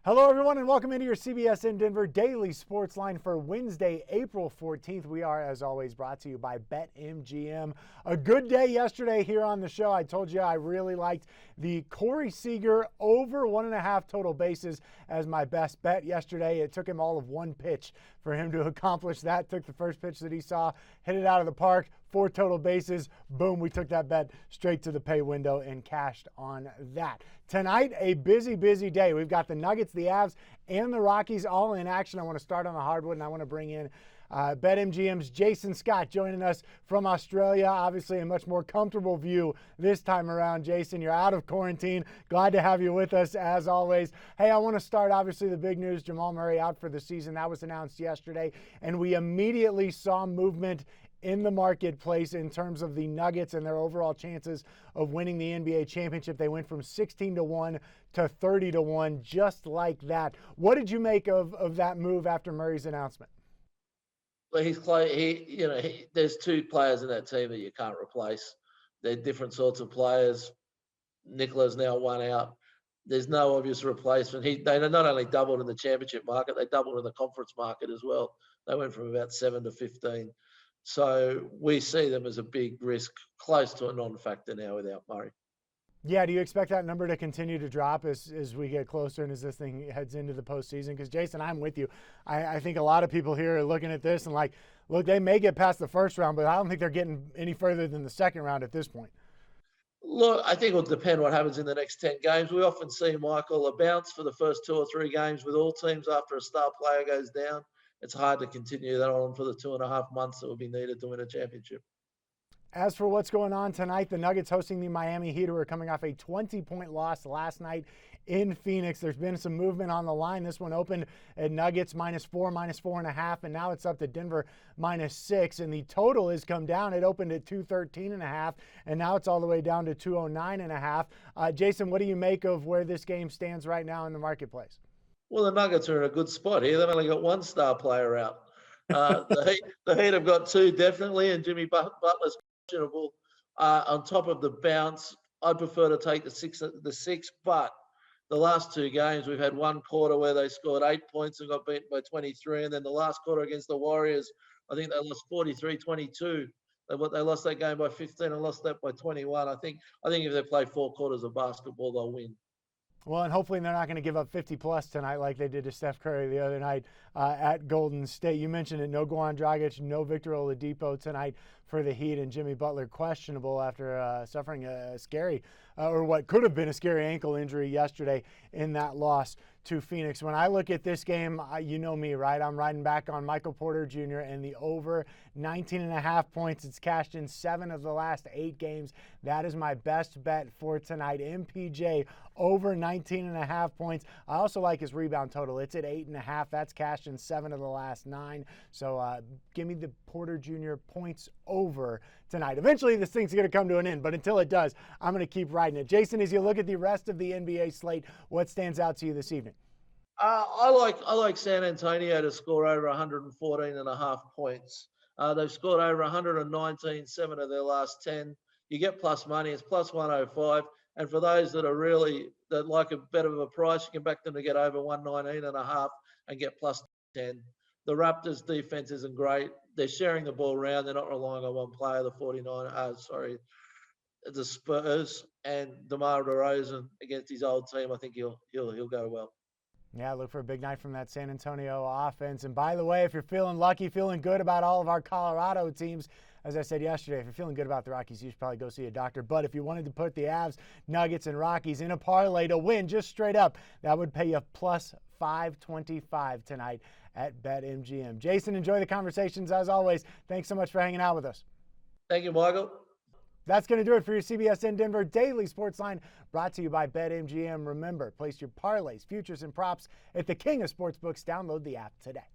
Hello, everyone, and welcome into your CBSN Denver Daily Sports Line for Wednesday, April 14th. We are, as always, brought to you by BetMGM. A good day yesterday here on the show. I told you I really liked the Corey Seager over 1.5 total bases as my best bet yesterday. It took him all of one pitch for him to accomplish that. Took the first pitch that he saw, hit it out of the park, 4 total bases. Boom, we took that bet straight to the pay window and cashed on that. Tonight, a busy day. We've got the Nuggets, the Avs, and the Rockies all in action. I want to start on the hardwood, and I want to bring in BetMGM's Jason Scott joining us from Australia. Obviously, a much more comfortable view this time around. Jason, you're out of quarantine. Glad to have you with us, as always. Hey, I want to start, obviously, the big news. Jamal Murray out for the season. That was announced yesterday, and we immediately saw movement in the marketplace in terms of the Nuggets and their overall chances of winning the NBA championship. They went from 16-1 to 30-1, just like that. What did you make of that move after Murray's announcement? Well, there's 2 players in that team that you can't replace. They're different sorts of players. Nikola's now 1 out. There's no obvious replacement. They not only doubled in the championship market, they doubled in the conference market as well. They went from about 7 to 15. So we see them as a big risk, close to a non-factor now without Murray. Yeah, do you expect that number to continue to drop as we get closer and as this thing heads into the postseason? Because, Jason, I'm with you. I think a lot of people here are looking at this and like, look, they may get past the first round, but I don't think they're getting any further than the second round at this point. Look, I think it'll depend what happens in the next 10 games. We often see, Michael, a bounce for the first 2 or 3 games with all teams after a star player goes down. It's hard to continue that on for the 2.5 months that will be needed to win a championship. As for what's going on tonight, the Nuggets hosting the Miami Heat, who are coming off a 20-point loss last night in Phoenix. There's been some movement on the line. This one opened at Nuggets -4, -4.5, and now it's up to Denver -6. And the total has come down. It opened at 213.5, and now it's all the way down to 209.5. Jason, what do you make of where this game stands right now in the marketplace? Well, the Nuggets are in a good spot here. They've only got 1 star player out. The Heat have got 2 definitely, and Jimmy Butler's questionable. On top of the bounce, I'd prefer to take the six, but the last 2 games, we've had 1 quarter where they scored 8 points and got beaten by 23, and then the last quarter against the Warriors, I think they lost 43-22. They lost that game by 15 and lost that by 21. I think if they play 4 quarters of basketball, they'll win. Well, and hopefully they're not going to give up 50-plus tonight like they did to Steph Curry the other night at Golden State. You mentioned it, no Goran Dragic, no Victor Oladipo tonight for the Heat, and Jimmy Butler questionable after suffering a scary, or what could have been a scary ankle injury yesterday in that loss to Phoenix. When I look at this game, you know me, right? I'm riding back on Michael Porter Jr. and the over 19.5 points. It's cashed in 7 of the last 8 games. That is my best bet for tonight. MPJ over 19.5 points. I also like his rebound total. It's at 8.5. That's cashed in 7 of the last 9. So give me the Porter Jr. points over tonight. Eventually this thing's going to come to an end, but until it does, I'm going to keep riding it. Jason, as you look at the rest of the NBA slate, what stands out to you this evening? I like San Antonio to score over 114.5 points. They've scored over 119, 7 of their last 10. You get plus money. It's plus 105. And for those that like a bit of a price, you can back them to get over 119.5 and get plus 10. The Raptors' defense isn't great. They're sharing the ball around. They're not relying on one player. The Spurs, and DeMar DeRozan against his old team. I think he'll go well. Yeah, look for a big night from that San Antonio offense. And by the way, if you're feeling lucky, feeling good about all of our Colorado teams, as I said yesterday, if you're feeling good about the Rockies, you should probably go see a doctor. But if you wanted to put the Avs, Nuggets, and Rockies in a parlay to win just straight up, that would pay you plus 525 tonight at BetMGM. Jason, enjoy the conversations as always. Thanks so much for hanging out with us. Thank you, Michael. That's going to do it for your CBSN Denver Daily Sports Line, brought to you by BetMGM. Remember, place your parlays, futures, and props at the king of sportsbooks. Download the app today.